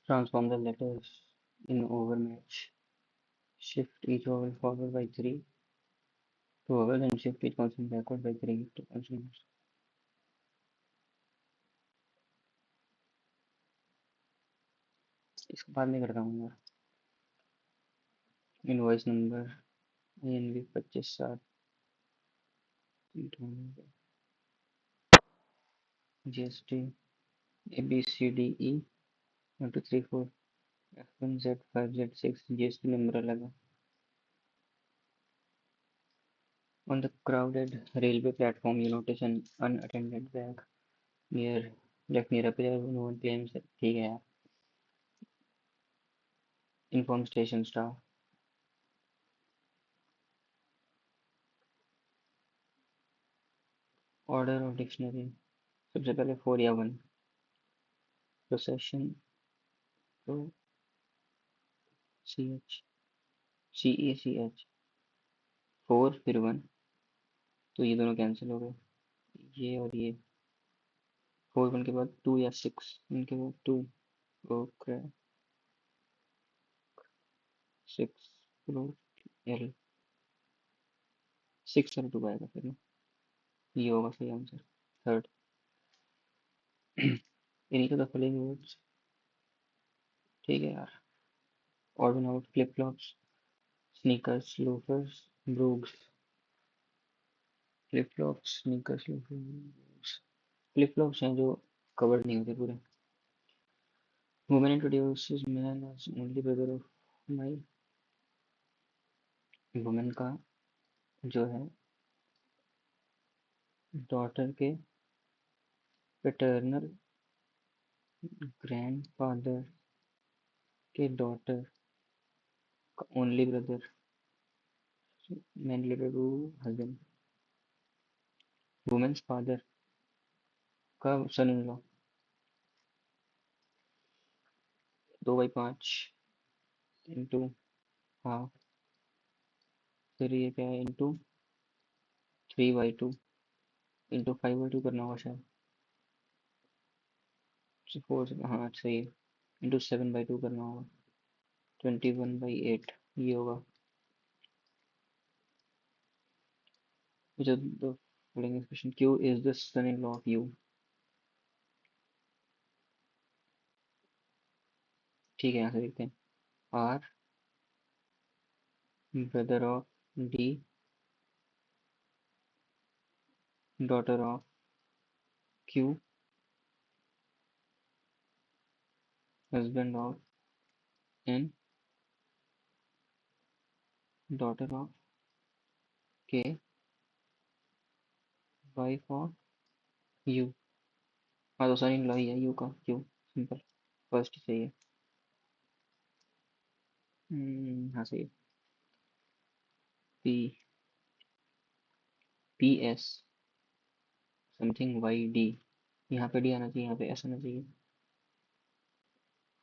Transform the letters in overmatch. Shift each vowel forward by 3 to vowel and shift each consonant backward by 3 to consonants. इसको बाद में करता हूँ यार. Invoice number INV 25/7 GST ABCDE 1 2 3 4 F1 Z5 Z6 GST number अलग है. On the crowded railway platform, you notice an unattended bag near left near a pillar. No one claims that. ठीक है यार. Inform station staff. Order of dictionary. सबसे पहले 4 या 1. Procession तो CH CACH 4 फिर 1 तो ये दोनों कैंसिल हो गए. ये और ये 4 1 के बाद 2 या 6 इनके बाद 2. ओके 6 L 6 और 2 आएगा फिर ना. ये होगा सही आंसर. थर्ड. इन्हीं का फॉलोइंग वर्ड्स. ठीक है यार. Odd one out. Flip flops sneakers loafers brogues. Flip flops sneakers loafers. Flip flops हैं जो कवर्ड नहीं होते पूरे. Women introduces man as only brother of my. Women का जो है डॉटर के पैटर्नल ग्रैंडफादर के डॉटर का only brother man related to husband. Women's father का son in law. 2/5 into half. फिर ये क्या है इंटू 3/2 इंटू 5/2 करना होगा शायद. 4 हाँ सही है. इंटू 7/2 करना होगा. 21/8 ये होगा. which of the following expression Q is the son-in-law of U. ठीक है यहाँ से देखते हैं. R brother of D daughter of Q husband of N daughter of K wife of U. हाँ तो सन इन लॉ ही है U का. Q simple. फर्स्ट सही है. हाँ सही है. P PS something YD. यहाँ पे D आना चाहिए. यहाँ पे S आना चाहिए.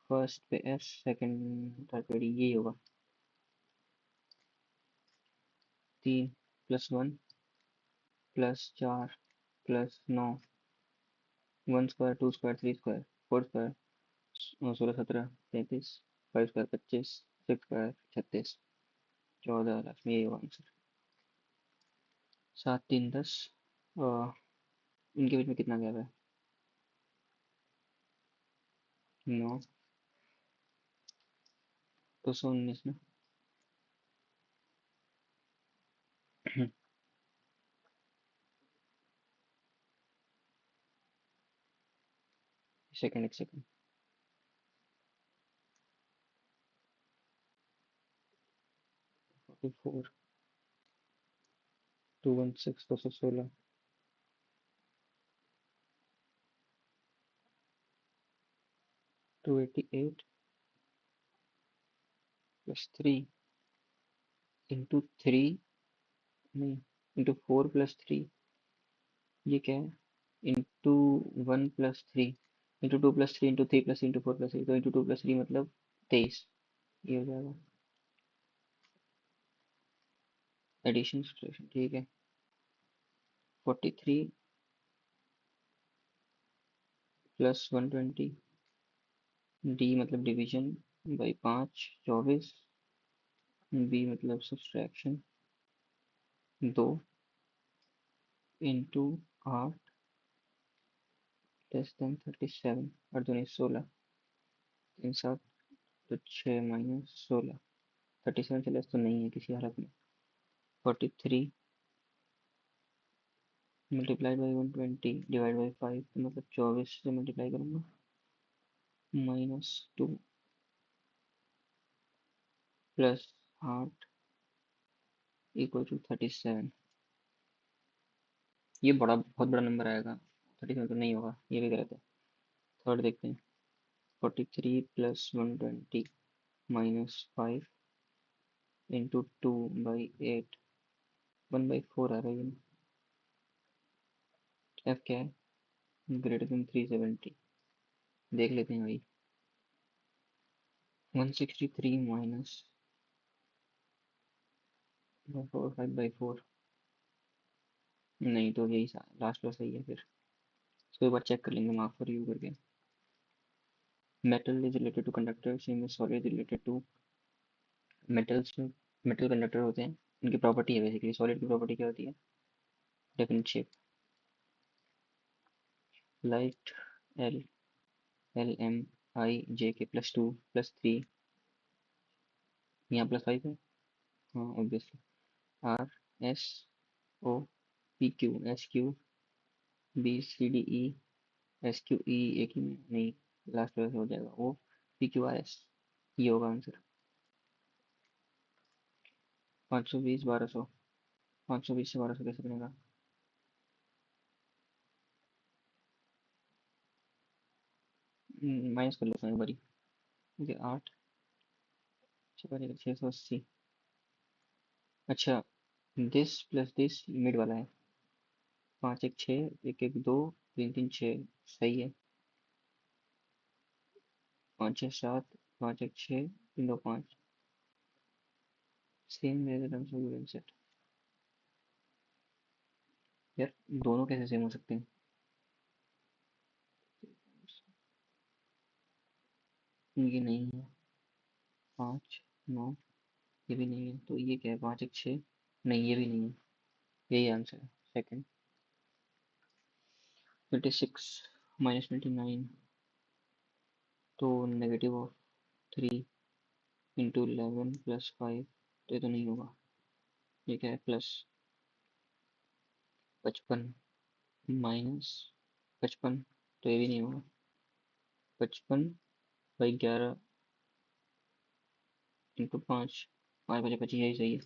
फर्स्ट पे S सेकंड थर्ड पे D यही होगा. 3 + 1 + 4 + 9 1 square 2 square 3 square 4 square 16 17 33 5 square 25 6 square 36 14 last में यही होगा आंसर. 7 3 10. इनके बीच में कितना गैप है. 9 219 ना. सेकंड एक सेकंड. 44 216 216 288 + 3 इंटू 3 नहीं इंटू 4 + 3 ये क्या है. इंटू 1 + 3 इंटू 2 + 3 इंटू 3 + इंटू 4 + 3 तो इंटू 2 + 3 मतलब 23 ये हो जाएगा. एडिशन सब्ट्रैक्शन ठीक है. 43 + 120 डी मतलब डिवीजन बाई 5 24, बी मतलब सब्सट्रैक्शन 2 इंटू 8 लेस देन 37 और 16 इन 7 तो 6 माइनस 16 37 से लेस तो नहीं है किसी हालत में। 43 मल्टीप्लाइड बाई 120 डिवाइड बाई 5 तो मतलब 24 से मल्टीप्लाई करूँगा -2 प्लस 8 इक्वल टू 37। ये बड़ा बहुत बड़ा नंबर आएगा, 37 तो नहीं होगा, ये भी गलत है। थर्ड देखते हैं। 43 प्लस 120 -5 इंटू 2/8 1/4 आ रहा है। एफ क्या है? Greater than 370। देख लेते हैं भाई। 163 माइनस 5/4 नहीं तो यही लास्ट वाला सही है फिर। इसको एक बार चेक कर लेंगे मार्क फॉर यू करके। Metal is related to conductor, same as solid related to metals. Metal conductor होते हैं, उनकी प्रॉपर्टी है बेसिकली। सॉलिड की प्रॉपर्टी क्या होती है? Definite shape. Light L L M I J K +2 +3, यहाँ +5 है, हाँ obviously. R S O P Q S Q B C D E S Q E एक ही में नहीं, लास्ट वाला हो जाएगा O P Q R S. ये होगा आंसर। 520 1200, 520 से 1200 कैसे बनेगा? माइनस कर लेता हूँ एक बारी। मुझे 8 बनेगा 680। अच्छा, दिस प्लस दिस मिड वाला है। 5 1 6 1 1 2 3 3 6 सही है। 5 6 7 5 1 6 3 2 5 सेम रेजोनेंस ऑफ सेट। यार दोनों कैसे सेम हो सकते हैं? ये नहीं है। 5 9 ये भी नहीं है, तो ये क्या है? 5 1 6 नहीं, ये भी नहीं है। यही आंसर है सेकंड। 26 -29 तो -3 × 11 +5 तो ये तो नहीं होगा। ये क्या है? +55 -55 तो ये भी नहीं होगा। 55/11 इंटू 5 5 5 25 यही सही है।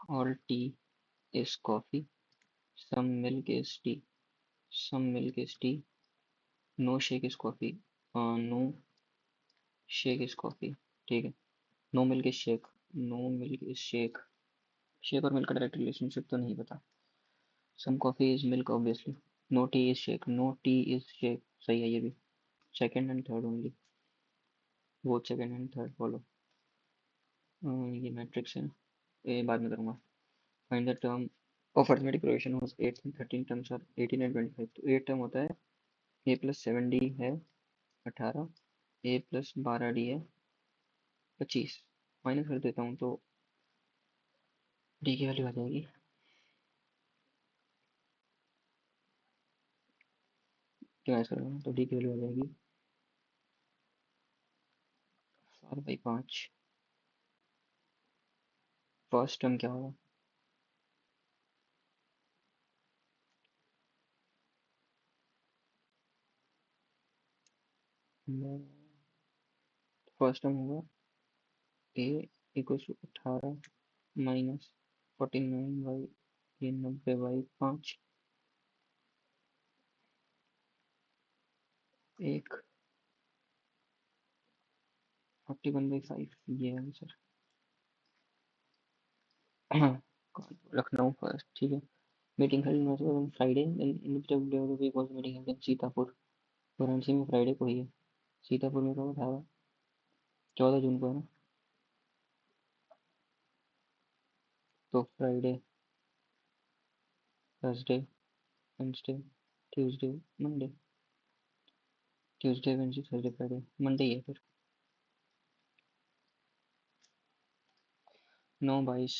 All tea is coffee, some milk is tea, some milk is tea, no shake is coffee, no shake is coffee. ठीक है। No milk is shake, no milk is shake. Shake और मिल्क का direct relationship तो नहीं पता। Some coffee is milk obviously. No tea is shake, no tea is shake सही है ये भी। सेकंड एंड थर्ड ओनली, वो सेकंड एंड थर्ड फॉलो। ये मैट्रिक्स है, ये बाद में करूँगा। Find the term of arithmetic progression होस 8 एंड 13 टर्म्स आर 18 एंड 25। तो 8 टर्म होता है, a+7d है 18, a+12d है 25। माइनस कर देता हूँ तो डी की वैल्यू आ जाएगी। क्यों ऐसा करूँगा तो डी की वैल्यू आ जाएगी 7/5। फर्स्ट टर्म क्या होगा? फर्स्ट टर्म होगा a = 18 -49 ये 90/5 एक 41/5 ये आंसर। लखनऊ फर्स्ट, ठीक है। Meeting held on Friday, then indicative day of the week was meeting held in Sitapur. Varanasi में फ्राइडे को ही है, सीतापुर में कब था? 14 जून को है ना। तो Friday, Thursday, Wednesday, Tuesday, Monday. Tuesday Wednesday Thursday Friday Monday ही है फिर। 9 22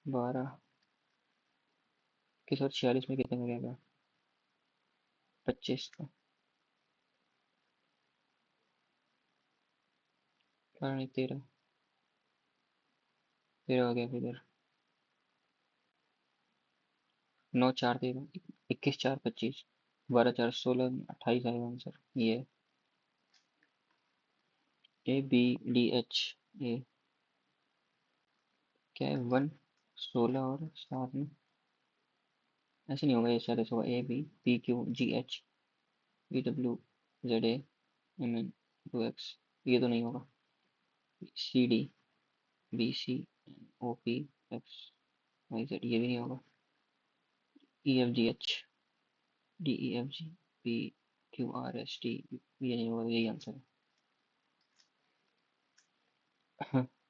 12 किस और 46 में कितने का गया? 25 का। 13 13 हो गया फिर इधर। 9 4 13 21 4 25 12 4 16 28 आएगा आंसर ये। A B D H A क्या है 1 16 और 7 में ऐसे नहीं होगा ये शायद ऐसा होगा A B P Q G H B W Z A M N two X ये तो नहीं होगा। C D B C N O P X Y Z ये भी नहीं होगा। E F G H D E F G P Q R S T ये नहीं होगा यही आंसर है।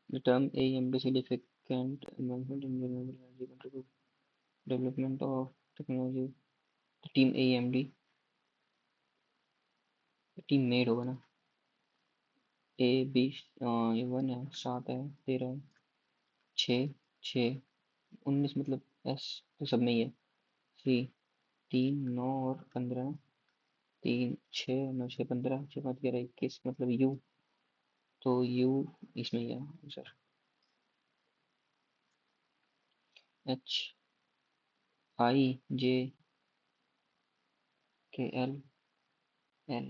The term AEMD significant advancement in renewable energy contribute development of technology. The team AEMD team made होगा ना। A B ये 1 है 7 है 13 है 6 6 19 मतलब एस तो सब में ही है। सी 3 9 और 15 3 6 9 6 15 6 5 11 21 मतलब यू तो यू इसमें ही है आंसर। एच आई जे के एल एल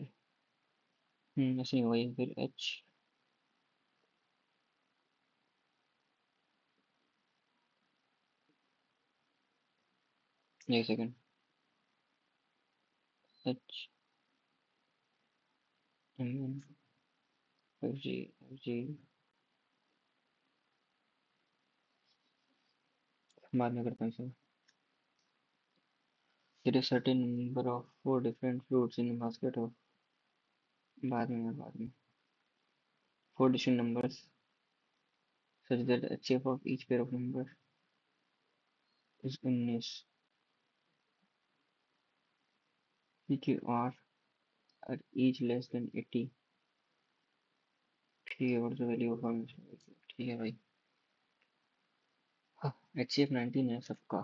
ऐसे नहीं होगा ये फिर एच एक second H M N F G F G बाद में करता हूँ इसे। There is certain number of 4 different fruits in a basket of बाद में 4 distinct numbers such that HCF of each pair of numbers is 19 PQR are each less than 80। ठीक है और जो वैल्यू ऑफ ठीक है भाई। हाँ HCF 19 है सबका।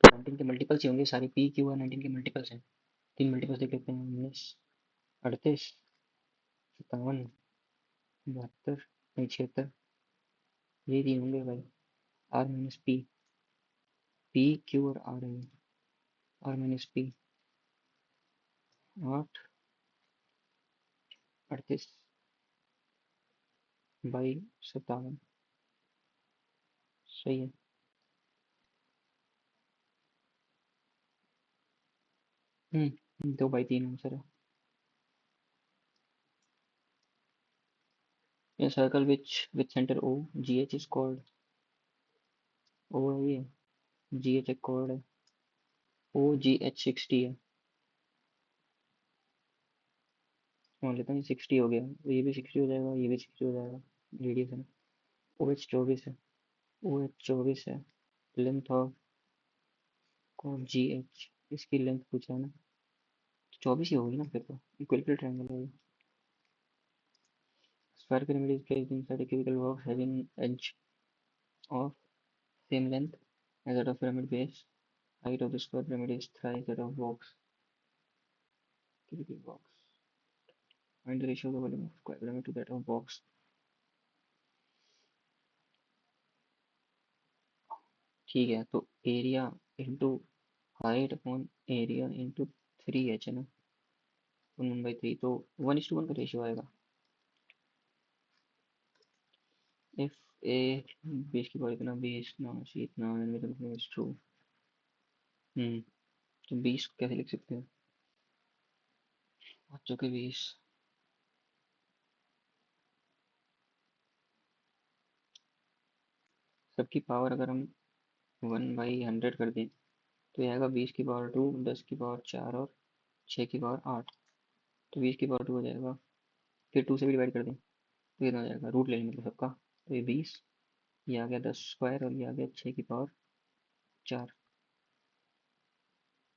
19 के मल्टीपल्स ही होंगे सारी पी क्यू आर 19 के मल्टीपल्स हैं। 3 मल्टीपल्स देख लेते हैं 19 38 57 72 नहीं 76 ये 3 होंगे भाई। R minus P P Q और आर है। आर माइनस पी 8 38 बाई 57 सही है। 2/3 आंसर है। A circle which with center O GH is called O है ये GH एक chord है OGH 60 है। मान लेता हूँ 60 हो गया तो ये भी 60 हो जाएगा ये भी 60 हो जाएगा। रेडियस है ना। OH 24 है OH 24 है। लेंथ ऑफ GH इसकी लेंथ पूछा है ना तो 24 ही होगी ना फिर तो इक्विलेटरल ट्रायंगल है ये। Square pyramid is placed inside a cubical box having edge of same length as that of pyramid base. Height of the square pyramid is thrice that of box cubical box. Find the ratio of the volume of square pyramid to that of box। ठीक है तो area into height upon area into 3h है ना 1/3 तो 1:1 का ratio आएगा। If ए 20 की power इतना 20 ना सी इतना इज ट्रू। तो 20 कैसे लिख सकते हैं बच्चों के 20 सबकी पावर अगर हम 1/100 कर दें तो ये आएगा 20 की पावर 2 10 की पावर 4 और 6 की पावर 8 तो 20 की पावर 2 हो जाएगा। फिर 2 से भी डिवाइड कर दें तो कितना हो जाएगा रूट ले लें मतलब सबका तो ये 20 ये आ गया 10 स्क्वायर और ये आ गया 6 की पावर 4,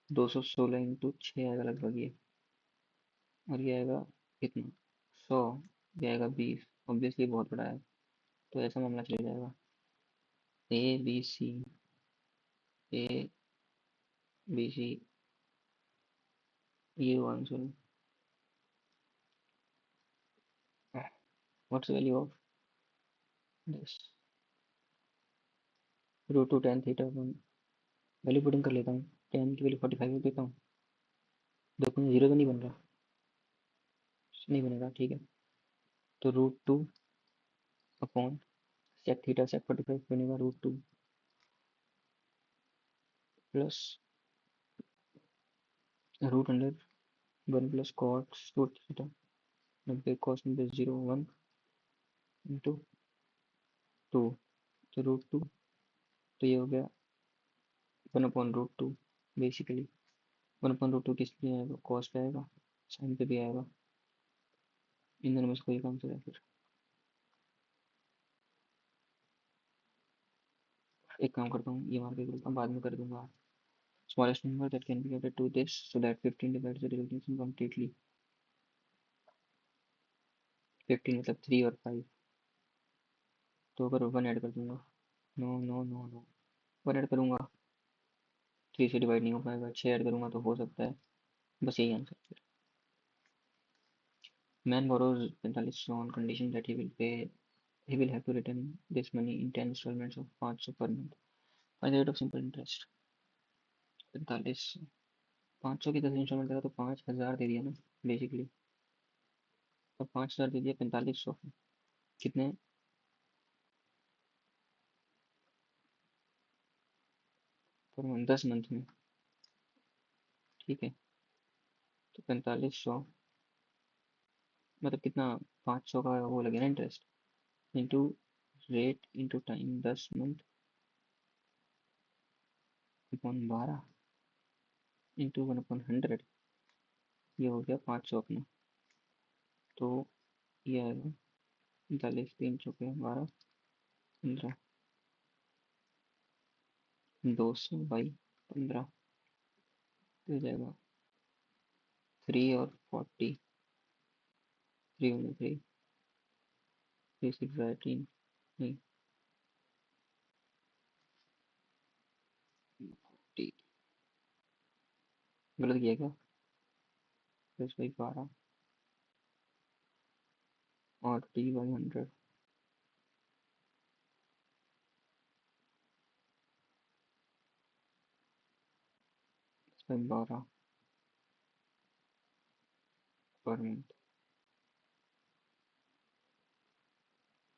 216 इंटू 6 आएगा लगभग ये। और ये आएगा कितना, 100। ये आएगा 20। ऑब्वियसली बहुत बड़ा है, तो ऐसा मामला चल जाएगा। ए बी सी ये answer. What's value of this, √2 tan θ1। Value putting कर लेता हूँ। tan की वैल्यू 45 रख देता हूँ। देखो जीरो तो नहीं बन रहा, नहीं बनेगा, ठीक है। तो √2 अपॉन sec θ sec 45 बनेगा √2 plus √100 plus cos 2θ 90 cos 90 0 1 into 2। तो √2, तो ये हो गया 1/√2। बेसिकली 1/√2 किस पे आएगा, कॉस पे आएगा, साइन पे भी आएगा। इन दोनों में से कोई एक आंसर है फिर। एक काम करता हूँ, ये वहाँ पे करता हूँ, बाद में कर दूंगा। Smallest number that can be added to this so that 15 divides the resultant completely. 15 मतलब 3 और 5, तो अगर 1 ऐड कर दूंगा, no no no no, 1 add करूंगा 3 से डिवाइड नहीं हो पाएगा, 6 ऐड करूंगा तो हो सकता है। बस यही आंसर फिर। Man borrows 4500 on condition that he will have to return this money in 10 installments of 500 per month. Find the rate of simple interest। 45, 500 की 10 इंस्टॉलमेंट देगा तो 5000 दे दिया ना बेसिकली। अब 5000 दे दिया 4500 कितने, पर मंथ 10 मंथ में, ठीक है। तो 4500 मतलब कितना, 500 का वो लगे ना interest, into rate into time 10 month upon 12 into 1/100। ये हो गया 500 अपना। तो ये आएगा 45, 3 चौके 12, 15, 200/15 हो जाएगा 3 और 40, 3 3 6 18, नहीं 40, गलत किया क्या, 10/12 और T/100 10/12 per month.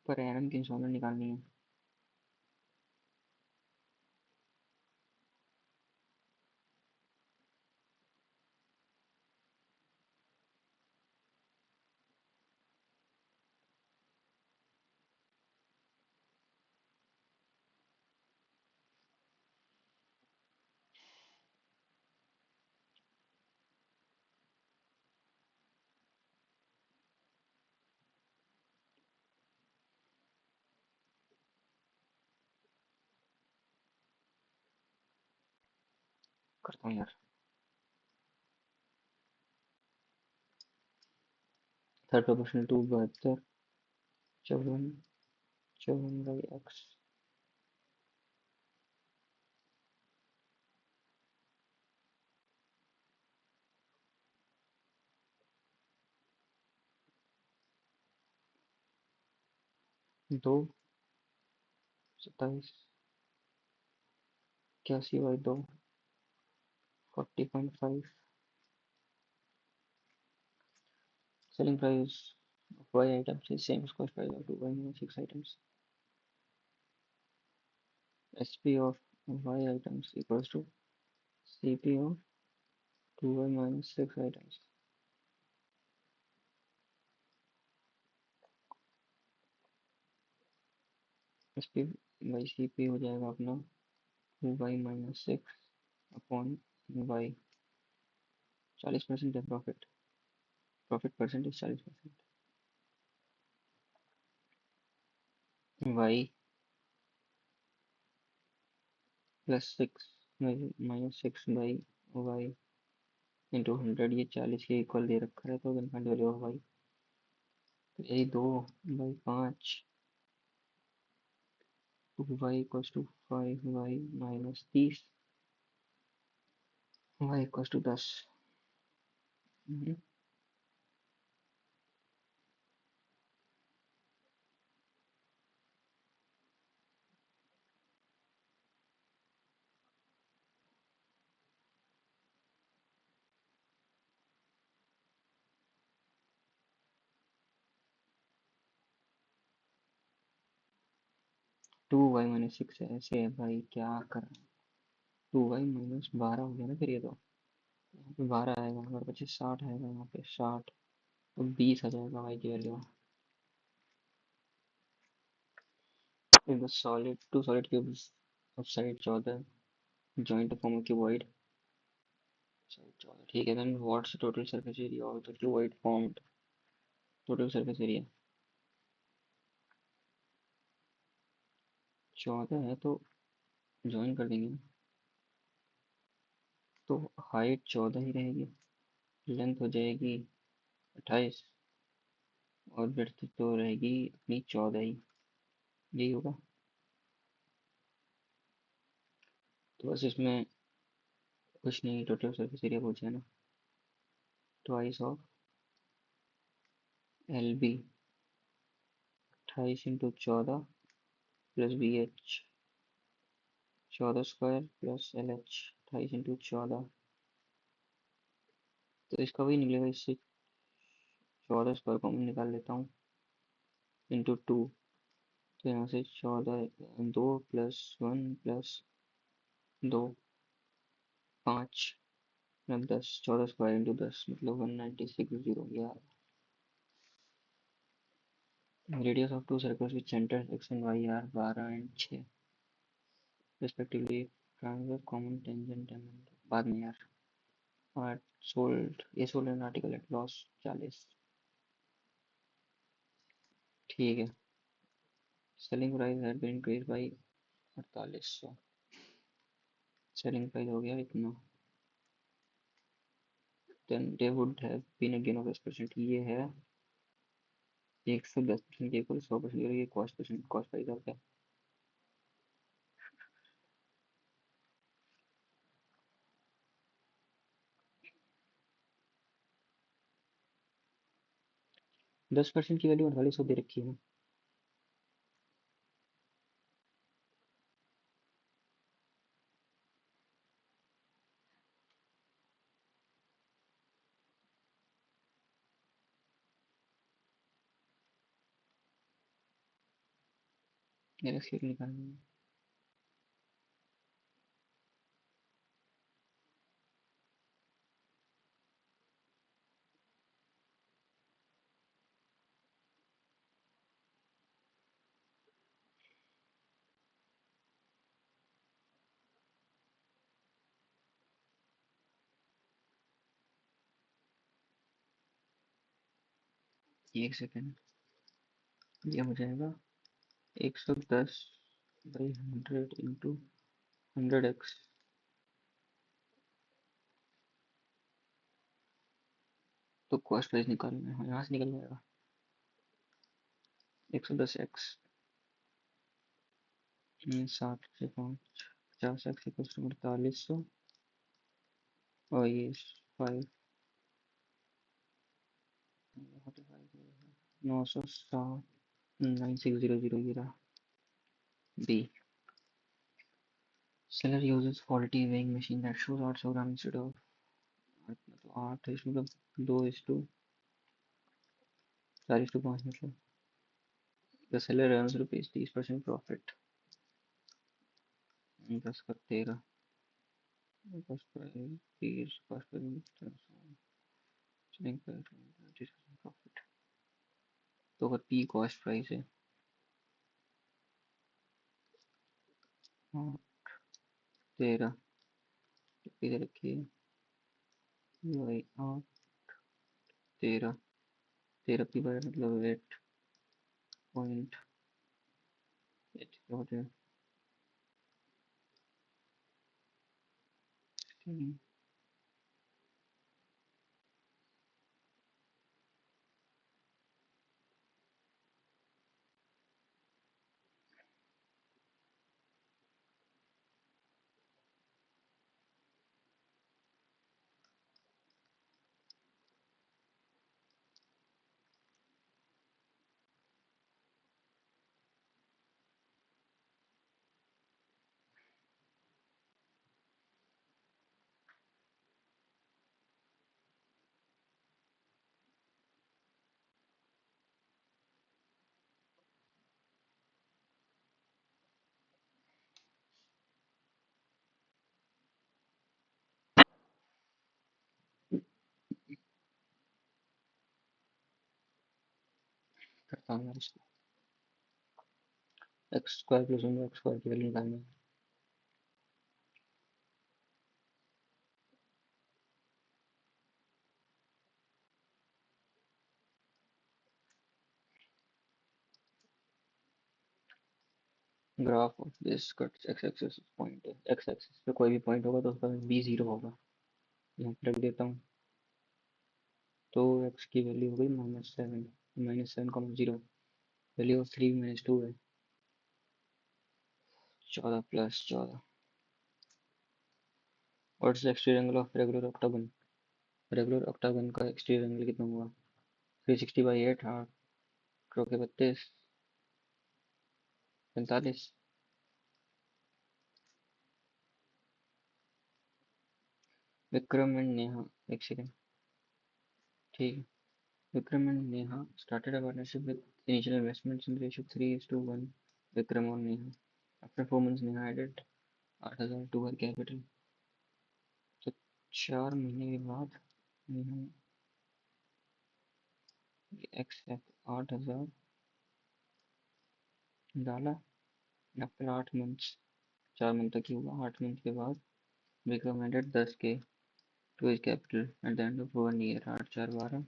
Per annum की इंस्टॉलमेंट निकालनी है। करता हूँ यार। Third proportional to 72, 54, 54/x। 2, 27, 81/2, 40.5। Selling price of Y items is same as cost price of 2Y minus 6 items. SP of Y items equals to CP of 2Y minus 6 items। SP by CP हो जाएगा अपना 2Y minus 6 upon Y। 40% है profit, profit percentage 40%। Y +6 -6/y into 100, ये 40 के equal दे रखा है, तो infinite value of y तो यही 2/5 2y equals to 5y -30 y equals to 10। 2y -6 ऐसे है भाई, क्या कर 2y -12 हो गया ना फिर, ये तो यहाँ पे 12 आएगा और 25 60 आएगा, यहाँ पे 60 तो 20 आ जाएगा y की वैल्यू। फिर बस solid two solid cubes of side 14 joint form of cuboid side 14, ठीक है। Then what's total surface area of the cuboid formed, total surface area 14 है तो ज्वाइन कर देंगे ना, तो हाइट 14 ही रहेगी, लेंथ हो जाएगी 28 और ब्रेड्थ तो रहेगी अपनी 14 ही, यही होगा। तो बस इसमें कुछ नहीं, टोटल सरफेस एरिया पूछा है ना, twice of L B 28 × 14 plus B H 14² plus L H 28 × 14, तो इसका वही निकलेगा, इससे 14² कॉमन निकाल लेता हूँ इंटू 2, तो यहाँ से 14 2 + 1 + 2 5 मतलब 10, 14² इंटू 10 मतलब 1960 यार। Radius of two circles with centre x and y are 12 and 6 respectively, triangle common tangent and बाद में यार। और सोल्ड, ये sold an article at loss 40, ठीक है। Selling price had been increase by 4800, selling price हो गया इतना। Then they would have been a gain of 10%, ये है 110% के इक्वल 100%, ये कॉस्ट परसेंट, कॉस्ट प्राइस और क्या 10% की वैल्यू 4800 दे रखी है। मेरा स्केल निकालना है। एक सेकेंड, ये हो जाएगा 110/100 इंटू 100x, तो कॉस्ट प्राइस निकालना है, यहाँ से निकल जाएगा 110x 60 से 5 50x इक्वल टू 4800 और ये 5 960 9600 ये रहा B. Seller uses faulty weighing machine that shows 800 gram instead of 8 है, इसमें मतलब 2:4:5 मतलब। The seller earns rupees 30% profit, 10 का 13 cost price 30, cost price selling price 30% profit. तो अगर पी कॉस्ट प्राइस है, हाँ 13 इधर रखिए, वही 13 13 पी बाय मतलब 8.8 क्या होता है करता हूँ यार इसको। X square plus one x square की वैल्यू निकालनी है। Graph of this cut x axis point है, एक्स एक्सिस पे कोई भी पॉइंट होगा तो उसका बी जीरो होगा। यहाँ पे रख देता हूँ। तो एक्स की वैल्यू हो गई -7, -7, 0। वैल्यू ऑफ 3 - 2 है 14 + 14। What's the exterior angle of regular octagon? Regular octagon का एक्सटीरियर एंगल कितना हुआ? 360/8, 8 के 32, 45। विक्रम एंड नेहा, एक सेकेंड। ठीक है। Vikram and Neha started a partnership with initial investments in the ratio 3:1. Vikram और Neha. After 4 months, Neha added 8,000 to her capital. तो 4 महीने के बाद नेहा एक्स 8,000 डाला। आफ्टर 8 मंथ्स, 4 मंथ तक ही हुआ। 8 मंथ के बाद Vikram added 10K to his capital at the end of 1 year. 8 × 4 = 12।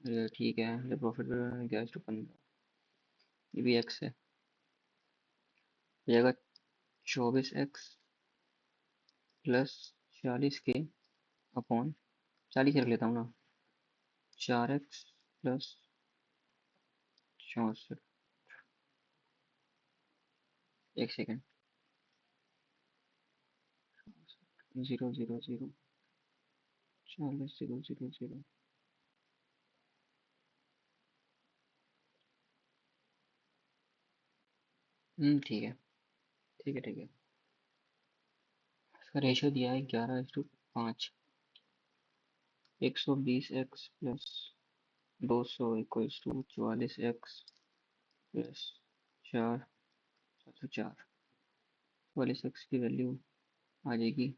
ये ठीक है। The profit cash to 15। ये भी एक्स है। हो जाएगा 24x प्लस 40K अपॉन 40 रख लेता हूँ ना। 4x plus 64। एक सेकेंड। 0, 0, 0, 40, 0, 0, 0। ठीक है, ठीक है, ठीक है। इसका रेशियो दिया है 11:5। 120x plus 200 = 44x plus 4, 704। 44x की वैल्यू आ जाएगी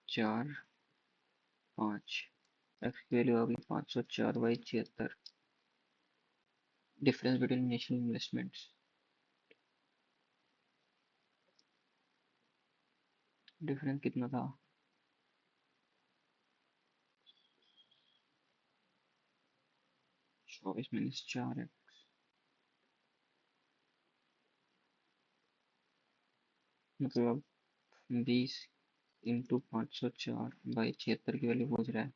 4, 5। एक्स की वैल्यू आ गई 504/76। Difference between initial investments. Difference कितना था? 24 - 4 मतलब 20 × 504/76 की वैल्यू पहुंच रहा है।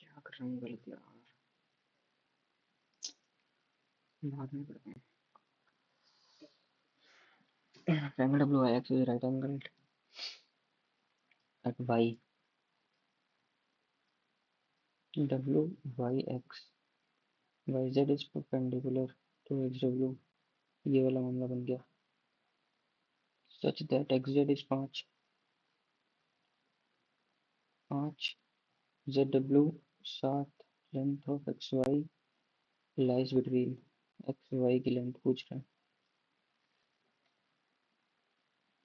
क्या कर रहा हूँ गलत यार। बाद में करता हूँ। triangle WIX is right angled at Y. WYX YZ is perpendicular to XW। ये वाला मामला बन गया। Such that XZ is 5, ZW सात length of X Y lies between X Y की लेंथ पूछ रहा है।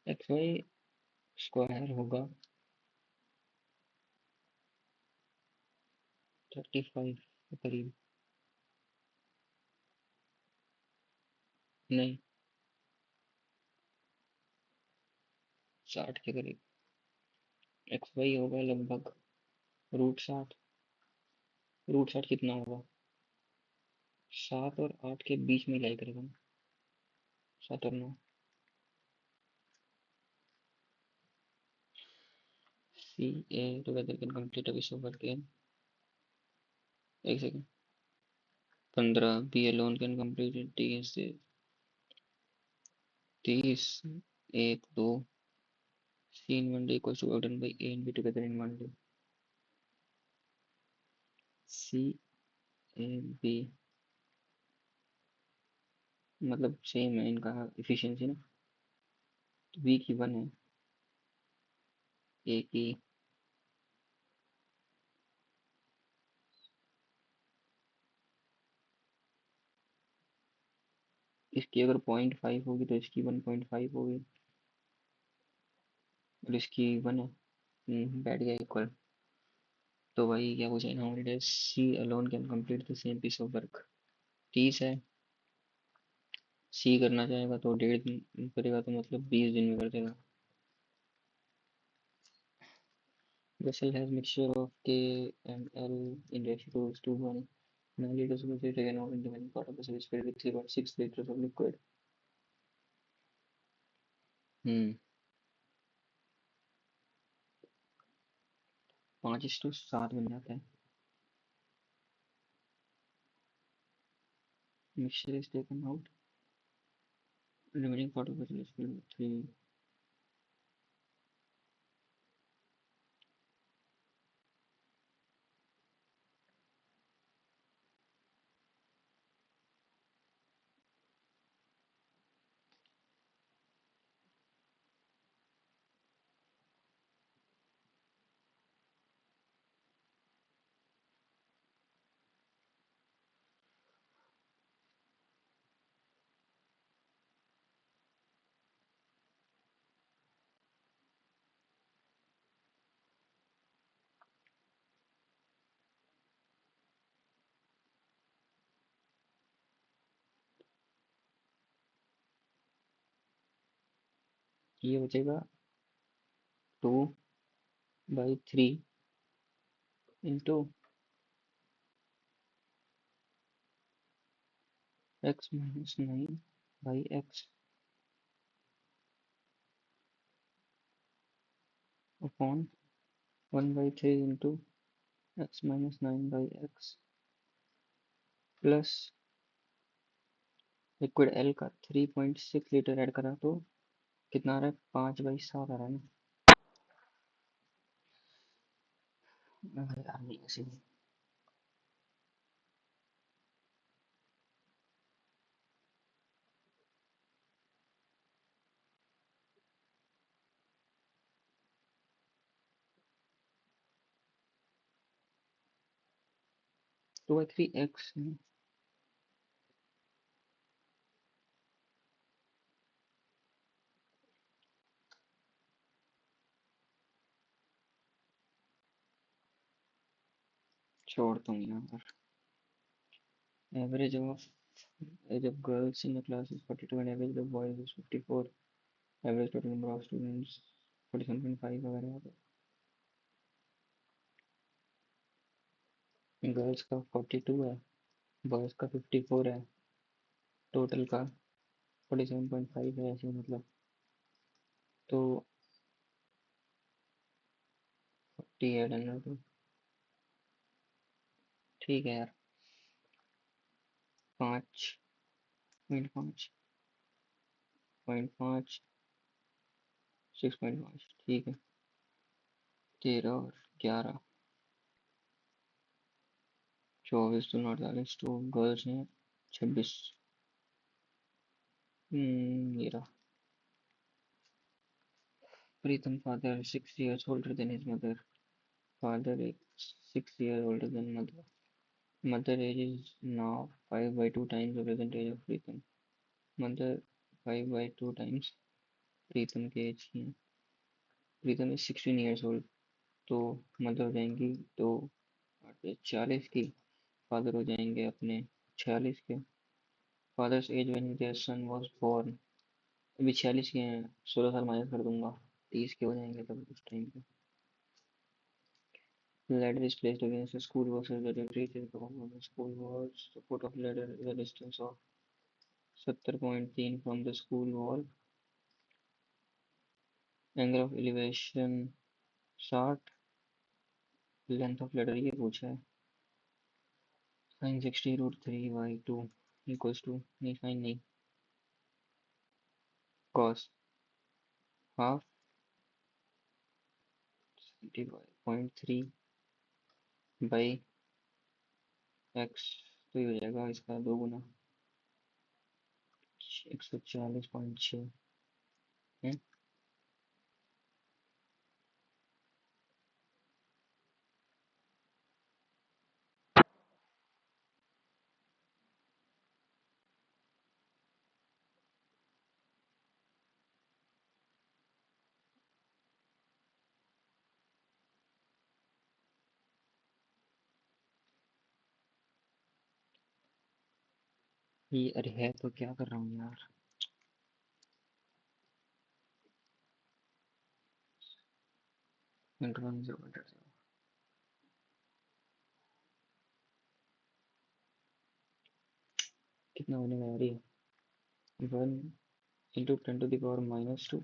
एक्स वाई स्क्वायर होगा 35 के करीब, नहीं 60 के करीब। एक्स वाई होगा लगभग √60। √60 कितना होगा? 7 और 8 के बीच में लाई करेगा ना, 7 और 9। C A together can complete a piece of work in, एक second, 15। B alone can complete in 30 से 30, 1 2। C in 1 day equals to work done by A and B together in 1 day। C A B मतलब same है इनका efficiency ना। तो B की 1 है, ए की इसकी अगर 0.5 होगी तो इसकी 1.5 होगी, और इसकी 1 है। बैठ गया इक्वल। तो भाई क्या पूछा है, how many days C alone can complete the same piece of work. 30 है। सी करना चाहेगा तो 1.5 दिन करेगा, तो मतलब 20 दिन में कर देगा। Vessel has mixture of K and L in ratio to 1. 9 liters of water taken out in the remaining part of the vessel is filled with 3.6 liters of liquid। हम्म 5:7 बन जाता है। Mixture is taken out, remaining part of the vessel is filled with 3। ये बचेगा 2/3 into x-9/x upon 1/3 into x-9/x plus liquid L का 3.6 litre add करा तो कितना आ रहा है, 5/7 आ रहा है ना। यार नहीं ऐसे नहीं। तो 3x छोड़ता हूँ यहाँ पर। Average of age of girls in the class is 42 and average of boys is 54। Average total number of students 47.5 वगैरह यहाँ पे। गर्ल्स का 42 है, बॉयज का 54 है, टोटल का 47.5 है ऐसे मतलब। तो 48 है तो ठीक है यार। 5.5 0.5 6.5 ठीक है। 13 और 11 24 तो 48 तो गर्ल्स हैं 26। ये रहा। प्रीतम father 6 years older than his mother। father is 6 years older than mother. Mother age is now 5 by 2 times the present age of Pritam. Mother 5 by 2 times प्रीतम की एज की है. प्रीतम इज 16 years old. तो mother हो जाएंगी तो 40 की. Father हो जाएंगे अपने 46 के. Father's age when their son was born. अभी 46 के हैं. 16 साल माइनस कर दूंगा. 30 के हो जाएंगे तब उस टाइम पे. Ladder is placed against the school versus the reaches the home of the school walls. The foot of ladder is a distance of 70.3 from the school wall. Angle of elevation 60. Length of ladder ये पूछा है. Sin 60 root 3 by 2 equals to नहीं sin नहीं cos half 75.3 by x. तो ये हो जाएगा इसका 2 गुना 140.6 है. ये अरे है तो क्या कर रहा हूँ यार. इंटरवल 0.0 कितना होने वाला है. 1 into 10 to the power -2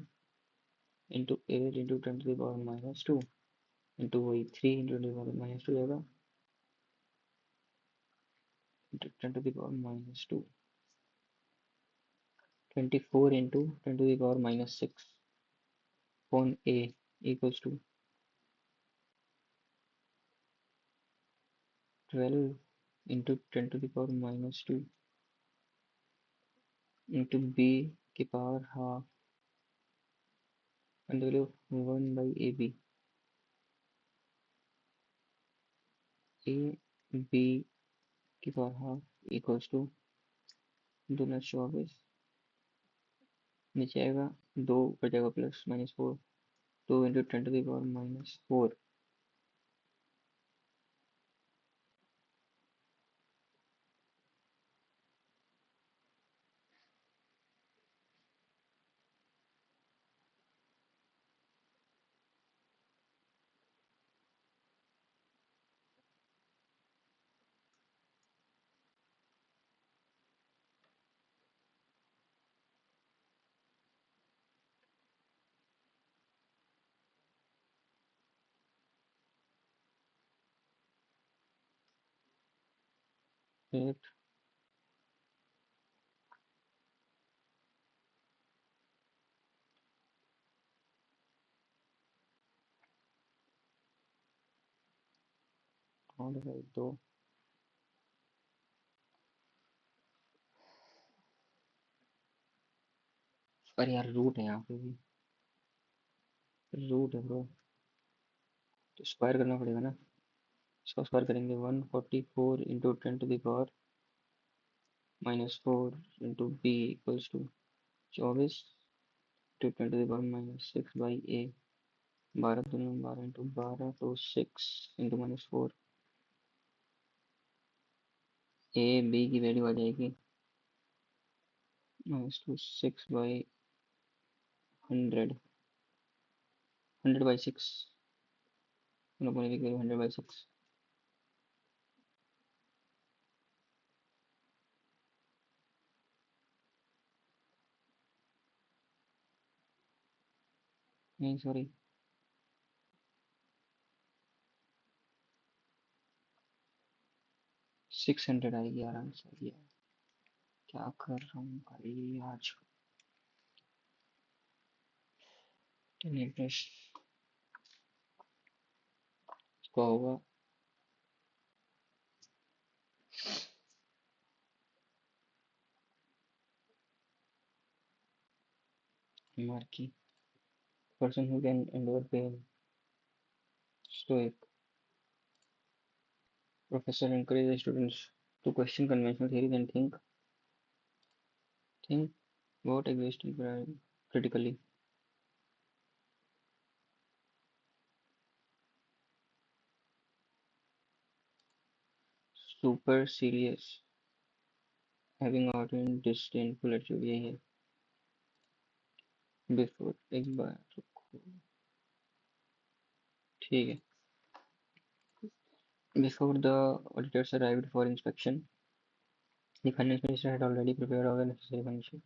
into 8 into 10 to the power -2 into वही 3 into 10 to the power -2 जाएगा into 10 to the power -2. 24 into 10 to the power -6 upon a equals to 12 into 10 to the power -2 into b की power half and the value of 1 by ab. a b की power half equals to 2 - 24. नीचे आएगा 2 ऊपर जाएगा plus -4. 2 into 10 to the power -4. फिर और भाई तो अरे यार रूट है यहाँ पे भी. रूट है ब्रो. तो स्क्वायर करना पड़ेगा ना. इसका स्क्वायर करेंगे 144 into 10 to the power -4 into B equals to 24 to 10 to the power -6 by A. 12 दूनी 12 इंटू 12 तो 6 इंटू -4. ए बी की वैल्यू आ जाएगी -2 6 बाई 100. 100/6 100/6. नहीं सॉरी 600 आएगी आराम से. ये क्या कर रहा हूँ भाई आज. इंटरेस्ट को होगा marquee. Person who can endure pain. Stoic. Professor encourages students to question conventional theories and think what exists critically. Super serious, having outraged disdainful attitude यही है. Before एक बार रुको. ठीक है. Before the auditors arrived for inspection, the finance minister had already prepared all the necessary furniture.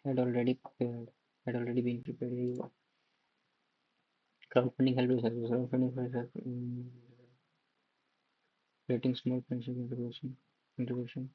Had already been prepared. Crowdfunding helped research. Crowdfunding for research, creating small friendship contribution.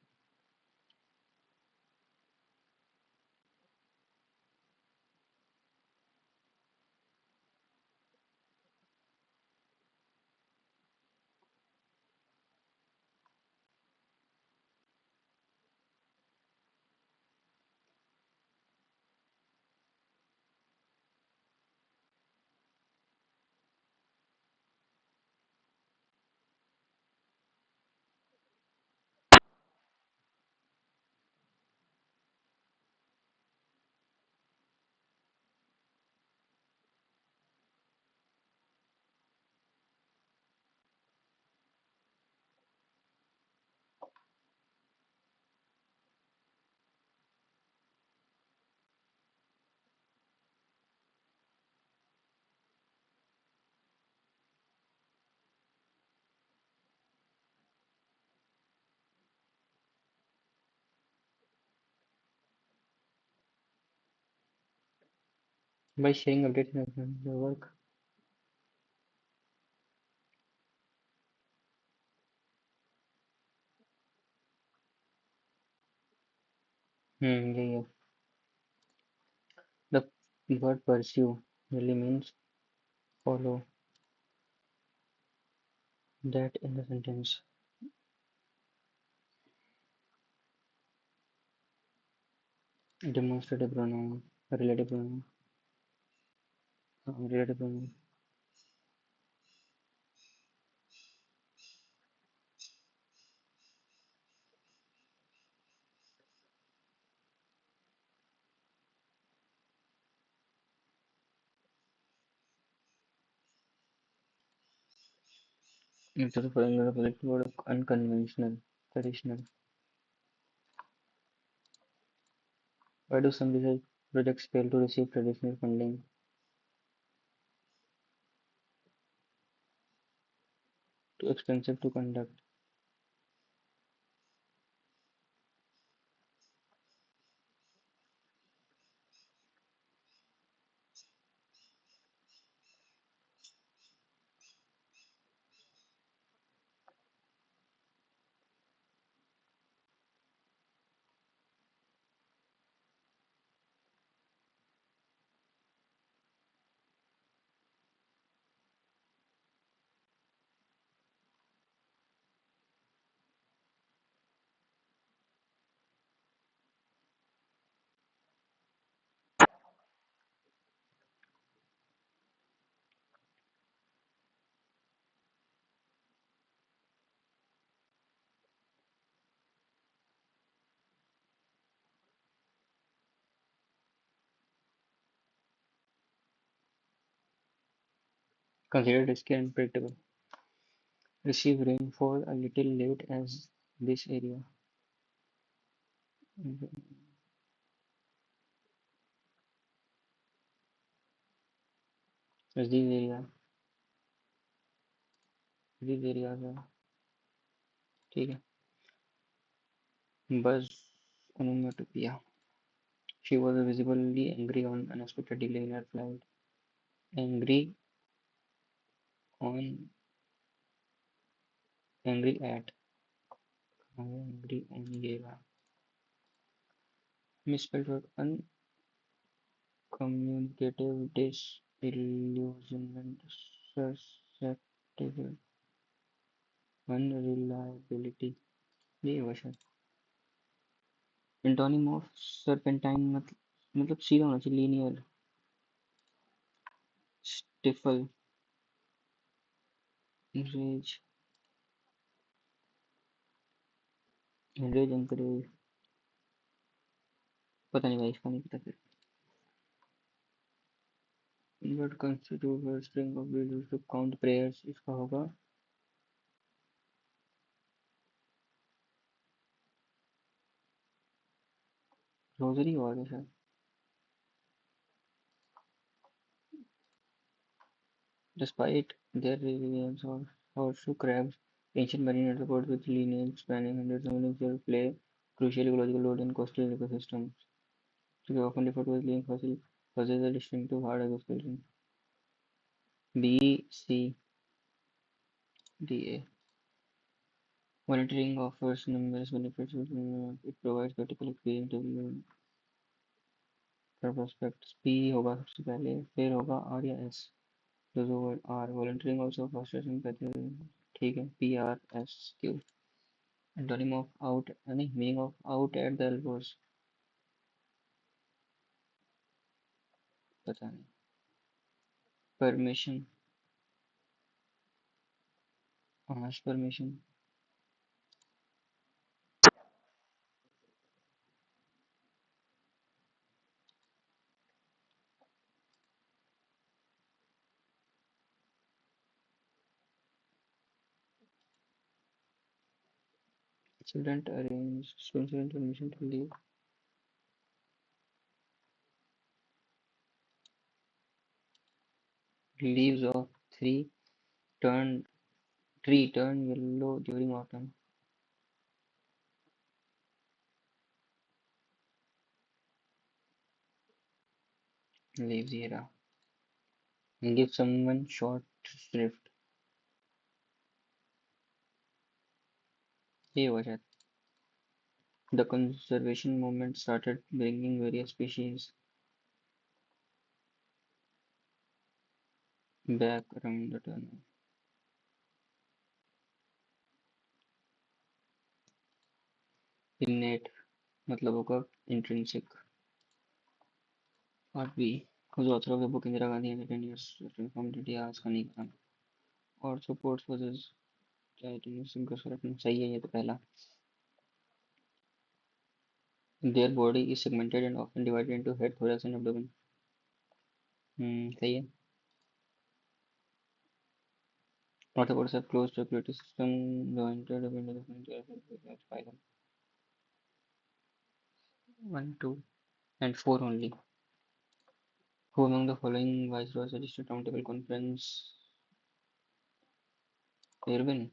By sharing updates and your work. यही है. The word pursue really means follow. That in the sentence. Demonstrative pronoun. Relative pronoun. Relative pronoun. Instead of following the project word of unconventional. Traditional. Why do some research projects fail to receive traditional funding? Too expensive to conduct. Considered risky and unpredictable. Receive rainfall a little late as this area. As these areas are. ठीक है. Buzz onomatopoeia. She was visibly angry on unexpected delay in her flight. Angry on angry at. Angry on ये रहा. Misspelled word uncommunicative dish. illusionment, susceptible, unreliability, ये हुआ शायद। Antonym of serpentine मतलब सीधा होना चाहिए, लीनियर। स्टिफल, रेज, रेज एंकरेज, पता नहीं भाई, इसका नहीं पता फिर। What constitute a string of beads used to count prayers, इसका होगा रोजरी होगा शायद। Despite their resilience, horseshoe crabs, ancient marine arthropods with lineage spanning hundreds of millions years, play a crucial ecological role in coastal ecosystems. They are often referred to as living fossils, possess a distinctive hard exoskeleton. B, C, D, A. Volunteering offers numerous benefits. It provides practical experience for prospects. P होगा सबसे पहले, फिर होगा R या S। Those over R. Volunteering also fosters empathy. ठीक है, P R S Q. Antonym of out, नहीं, meaning of out at the elbows, पता नहीं। Permission, ask permission. Student arrange, student permission to leave. Leaves of three turn tree turn yellow during autumn. Leaves era. Give someone short shrift. ये हुआ शायद। The conservation movement started bringing various species back around the turn. Innate मतलब होगा intrinsic. Part B. Who's the author of the book Indira Gandhi and the 10 years reform ideas का नहीं पता। और supports versus सही है ये तो पहला। Their body is segmented and often divided into head, thorax and abdomen. सही है। Arthropods have closed circulatory system jointed up into the phylum. 1, 2, and 4 only. Who among the following viceroys suggested roundtable conference? Irwin.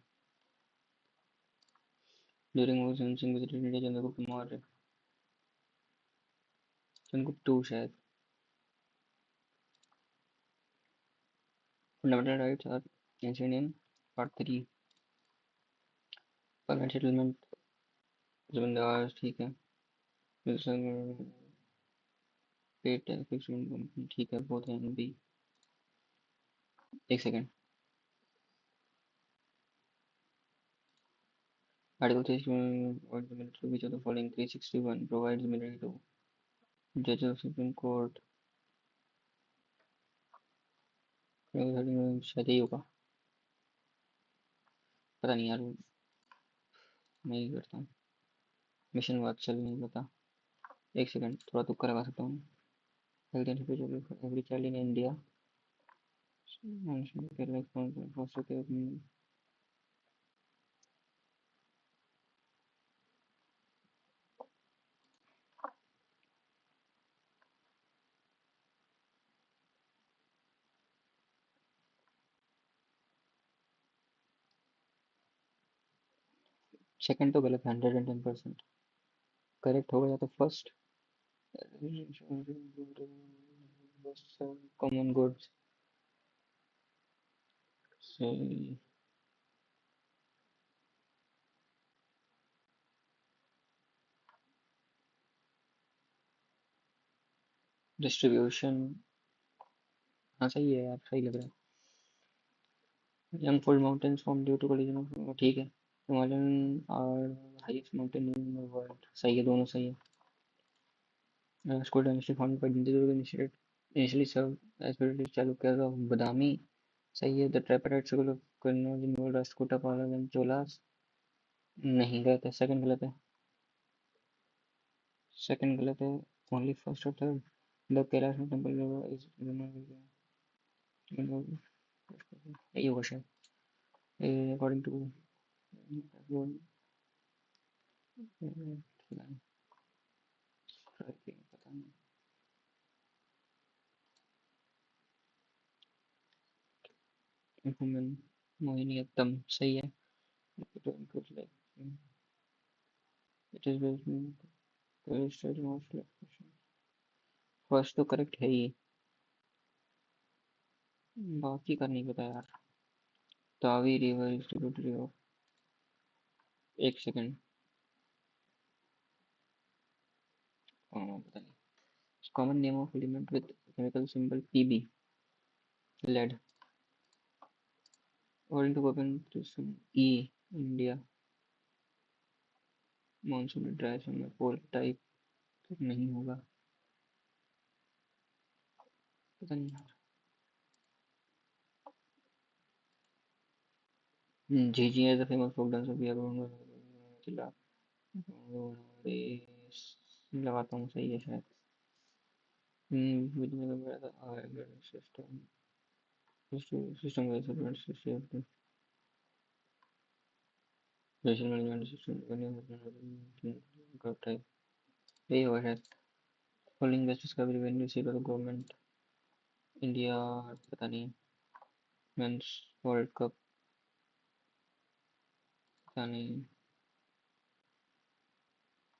During whose Singh visited India, Chandragupta Maurya. Chandragupta 2 शायद। Fundamental rights are ancient in part 3. Permanent settlement जमींदार ठीक है। पेट ठीक है, बहुत है B. एक second. Article 3 provides the military which of the following 361 provides the military to judges of Supreme Court. शायद यही होगा, पता नहीं यार, नहीं करता हूँ। मिशन वर्क चल नहीं पता। एक सेकंड, थोड़ा तुक्का लगा सकता हूँ। Health and every child in India. Second तो गलत है, 110%। करेक्ट होगा या तो फर्स्ट कॉमन गुड्स से डिस्ट्रीब्यूशन हाँ सही है यार, सही लग रहा है। Young fold mountains form due to collision of, ठीक है। Himalayan are highest mountain in the world, सही है, दोनों सही है। School dynasty founded by Dindigul initially served as British Chalukyas of Badami, सही है। The ट्राइपाइट school of Kannauj involved Rashtrakuta Palas and Cholas, नहीं गलत है, सेकंड गलत है, सेकंड गलत है। ओनली फर्स्ट और third. The Kailash temple is यही होगा शायद, अकॉर्डिंग टू पता नहीं। वुमेन मोहिनीअट्टम सही है। इट इज फर्स्ट तो करेक्ट है ही, बाकी का नहीं पता यार। Tawi river is tributary of, एक सेकंड, पता नहीं। Common name of element with chemical symbol Pb, lead. According to Koppen E, India monsoon में ड्राई समर पोल टाइप तो नहीं होगा, पता नहीं यार। Jhijhiya is the famous folk dance of Bihar, चिल्ला लगाता हूँ, सही है शायद। System system system management system type, यही होगा शायद। Following best discovery when received by the government India, पता नहीं। मेंस वर्ल्ड कप, पता नहीं।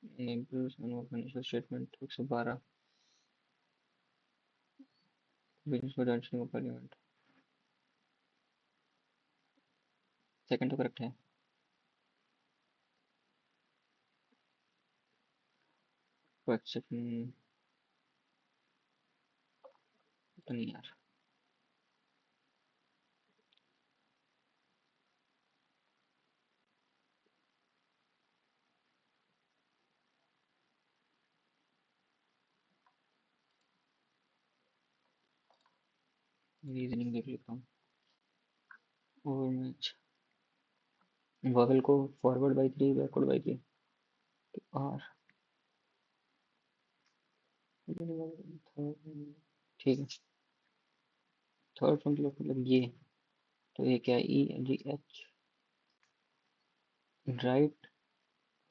Financial statement 112, business financial parliament, second तो करेक्ट है। सेकंड पता नहीं यार। रीजनिंग देख लेता हूँ। और मैच वॉवेल को forward by 3 backward by 3, R, ठीक है। थर्ड फ्रॉम द लेफ्ट मतलब ये, तो ये क्या, EGH, right.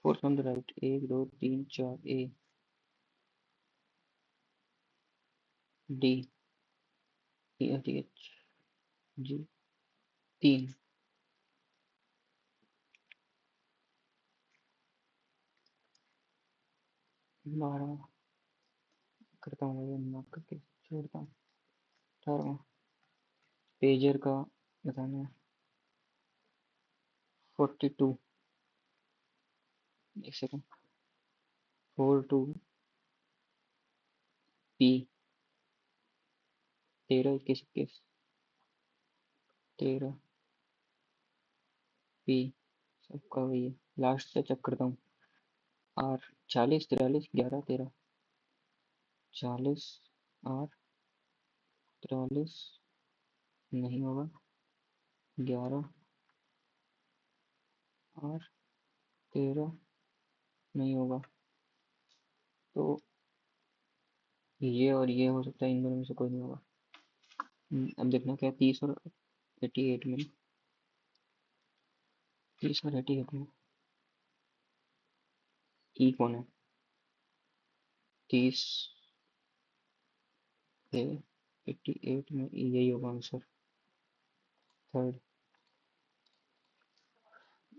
Fourth from the right, 1 2 3 4, ADEFGH, 3, 12 करता हूँ, ये मार्क करके छोड़ता हूँ। 18 पेजर का बताना है, 42, एक सेकंड, 42P, 13 21 21, 13P, सबका वही है। लास्ट से चेक करता हूँ। आर 40 43 11 13, 40 आर 43 नहीं होगा, 11 आर 13 नहीं होगा, तो ये और ये हो सकता है, इन दोनों में से कोई नहीं होगा। अब देखना क्या है, 30 और 88 में, 30 और 88 में ई कौन है, 30 से 88 में ई, यही होगा आंसर। थर्ड,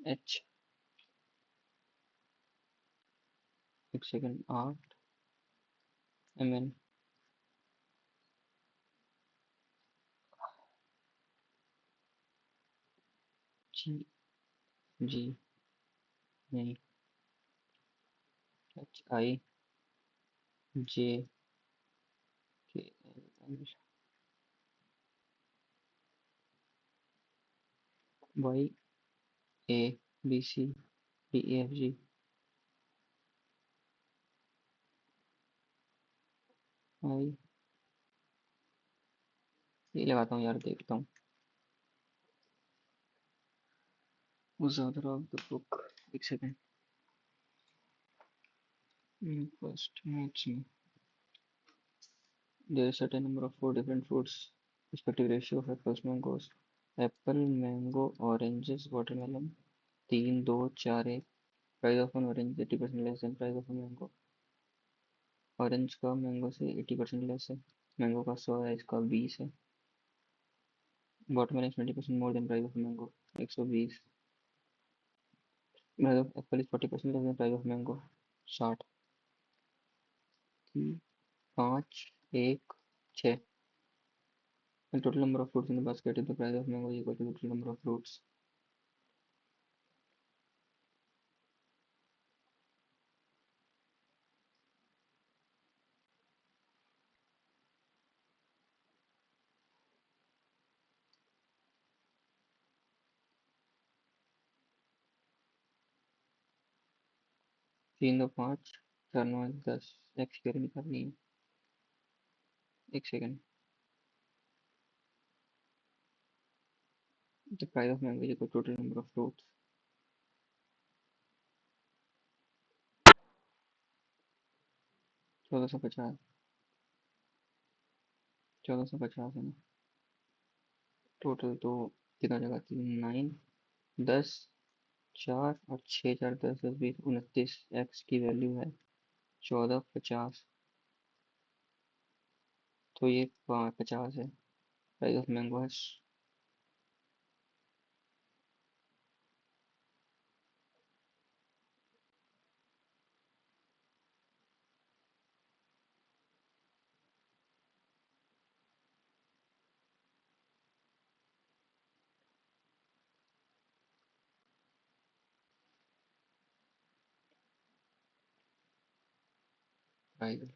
एच, एक सेकंड, 8 mn, जी, जी नहीं, HIJ के, Y A B C D E F G I, ये लगाता हूँ यार, देखता हूँ। उस ऑर्डर ऑफ द बुक, एक सेकेंड। फर्स्ट मैच में there is certain number of four different fruits, respective ratio of apples, mangoes, apple, mango, oranges, watermelon, 3, 2, 4, 1। Price of an orange 80% less than price of an mango. Orange का mango से 80% less है, mango का 100 है, इसका 20 है। Watermelon 20% more than price of mango, 120। Price of Apple is 40% less than price of mango, 60। 5, 1, 6। The total number of fruits in the basket if the price of mango is equal to the total number of fruits. तीन दो पाँच, 4, 9, 10। X की value निकालनी है, एक second. The price of mango is equal to total number of fruits. 1450, 1450 है ना total. तो कितना जगह, 9, 10, 4 और 6, 4, 10, 10, 20, 29। एक्स की वैल्यू है 1450, तो ये 50 है। प्राइस ऑफ मैंगो है प्राइस ऑफ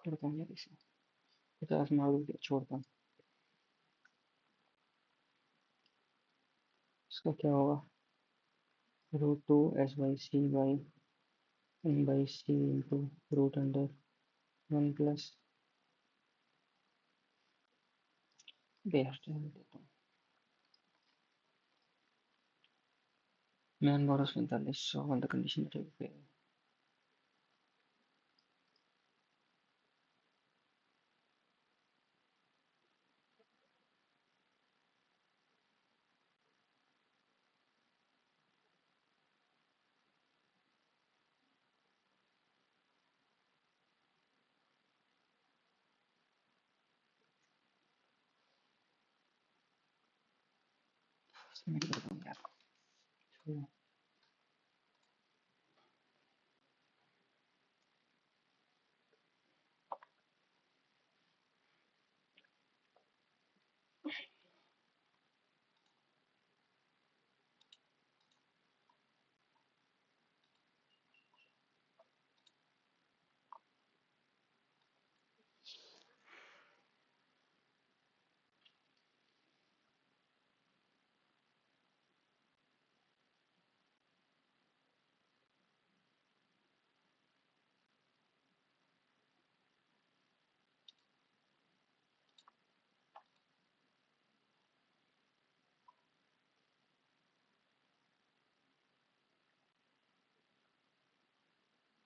छोड़ता हूँ यार इसे, 50 मार दो, छोड़ता हूँ। इसका क्या होगा, √2 s/c/n/c इंटू √1 प्लस बेस्ट देता हूँ। Man bonus 4500 on the condition that you पे। सबमिट कर दूँ यार, छोड़ो।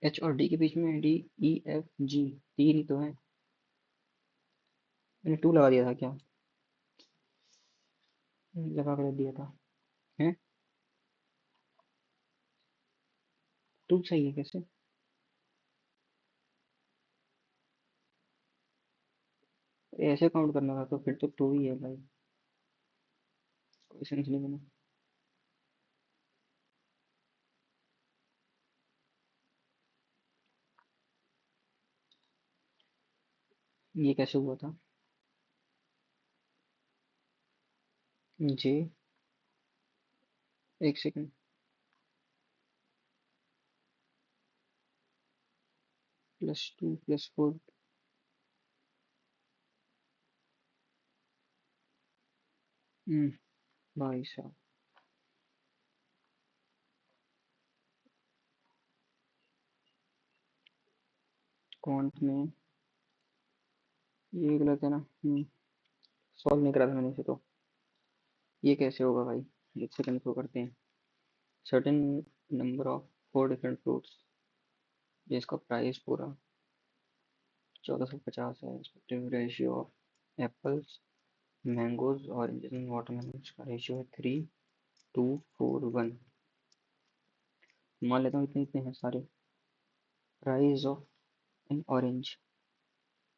एच और डी के बीच में D, E, F, G 3 ही तो है। मैंने 2 लगा दिया था क्या, लगा कर दिया था है। टू सही है कैसे? ऐसे काउंट करना था तो फिर तो टू ही है भाई, कोई सेंस नहीं बना। ये कैसे हुआ था? जे, एक सेकंड। +2 +4। हम्म, भाई साहब। क्वांट में ये गलत है ना? सॉल्व नहीं करा था मैंने इसे तो। ये कैसे होगा भाई? एक सेकंड को करते हैं। Certain number of 4 different fruits, जिसका प्राइस पूरा 1450 है। Respective ratio of apples, mangoes, oranges and watermelon का रेशियो है 3:4:1। मान लेता हूँ इतने इतने हैं सारे। Price of an orange,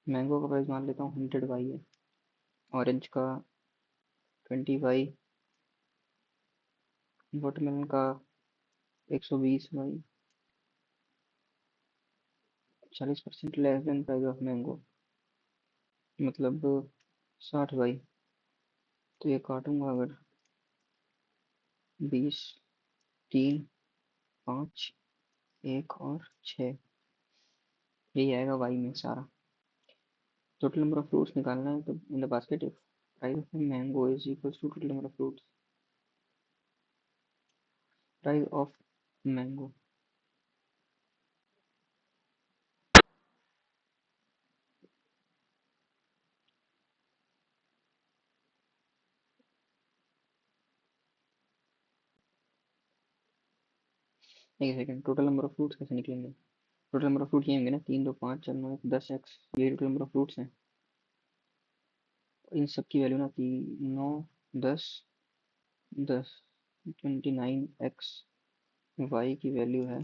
mango का प्राइस मान लेता हूँ 100 बाई है, ऑरेंज का 20 बाई, वाटरमेलन का 120 by. 40% less than price of mango, मतलब 60 बाई। तो ये काटूंगा अगर, 20, 3, 5, 1 और 6, यही आएगा वाई में सारा। टोटल नंबर ऑफ फ्रूट्स निकालना है तो in the basket if price of mango is equal to total number of fruits. Price of mango, एक second, total number of fruits कैसे निकलेंगे? टोटल नंबर ऑफ फ्रूट ये होंगे ना, 3, 2, 5, 4, 9, 10 ये टोटल नंबर ऑफ फ्रूट्स हैं। इन सब की वैल्यू ना 3, 9, 10, 10, 29x, वाई की वैल्यू है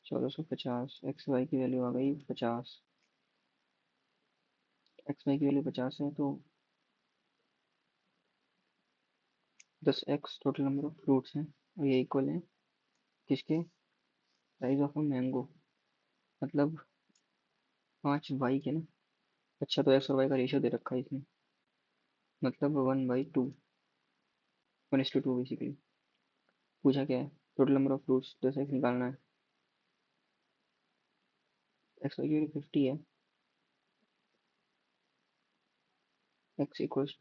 1450, एक्स वाई की वैल्यू आ गई 50। एक्स वाई की वैल्यू 50 है तो 10x total number of fruits हैं, और ये इक्वल है किसके? प्राइस ऑफ मैंगो, मतलब 5 वाई के ना। अच्छा तो एक्स और वाई का रेशियो दे रखा है इसमें, मतलब 1/2, 1:2 बेसिकली। पूछा क्या है? Total number of fruits 10x निकालना है। एक्स वाई की वैल्यू 50 है। X equals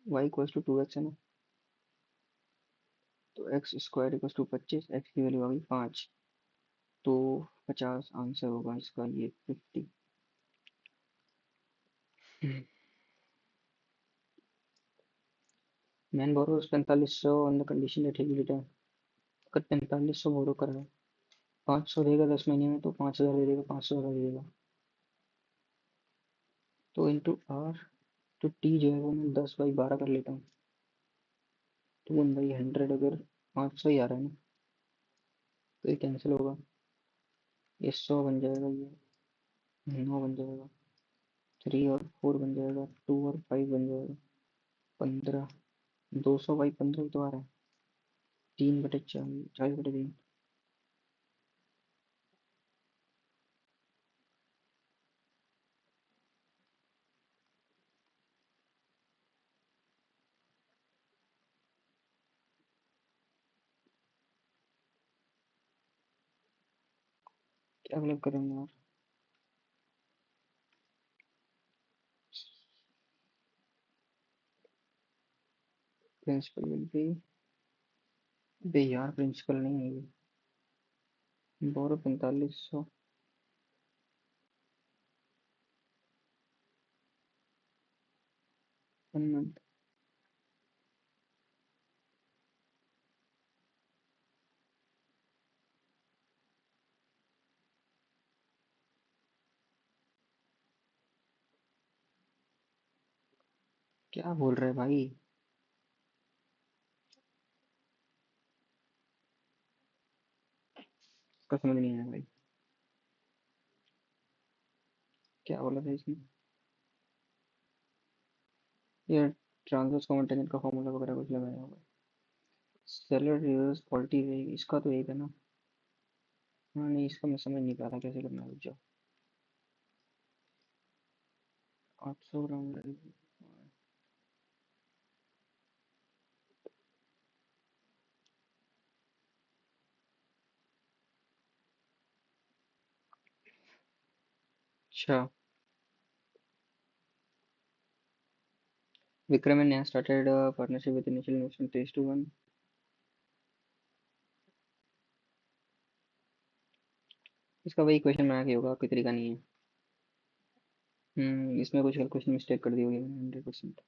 Y equals to 2x है ना, तो X square equals to 25, X की वैल्यू आ गई 5, तो 50 आंसर होगा इसका, ये 50। Man borrows 4500 on the condition that he will return. अगर 4500 बोरो करा है, 500 देगा 10 महीने में तो 5000 दे देगा, 500 दे देगा। तो इंटू आर, तो टी जो है वो मैं 10/12 कर लेता हूँ। तो 1/100, अगर 500 ही आ रहा है ना, तो ये कैंसिल होगा। ये 100 बन जाएगा, ये 9 बन जाएगा, 3 और 4 बन जाएगा, 2 और 5 बन जाएगा, 15। 200/15 तो आ रहा है, 3/40, 40/3। क्या मतलब करेंगे यार? प्रिंसिपल विल बी, बे यार प्रिंसिपल नहीं है ये। बोरो 4500, 1 मंथ। क्या बोल रहे भाई? उसका समझ नहीं आया भाई, क्या बोला था इसने। ये ट्रांसवर्स कॉमन टेंजेंट का फॉर्मूला वगैरह कुछ लगाया होगा। सेलर रिवर्स क्वालिटी रहेगी, इसका तो यही था ना। हाँ नहीं, इसका मैं समझ नहीं पा रहा कैसे करना है, रुक जाओ। 800 ग्राम रहेगी। अच्छा, Vikram and Neha started a partnership with initial investment 3:1। इसका वही क्वेश्चन बना के होगा, कोई तरीका नहीं है। इसमें कुछ क्वेश्चन मिस्टेक कर दी होगी 100%,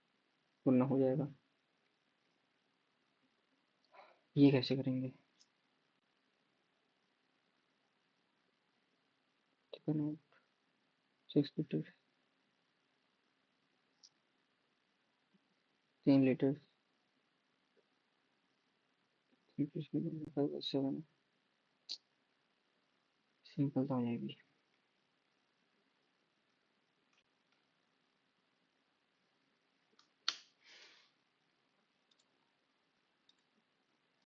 वरना हो जाएगा। ये कैसे करेंगे, ठीक है ना। 6 लीटर, 3 लीटर, 7, सिंपल तो हो जाएगी।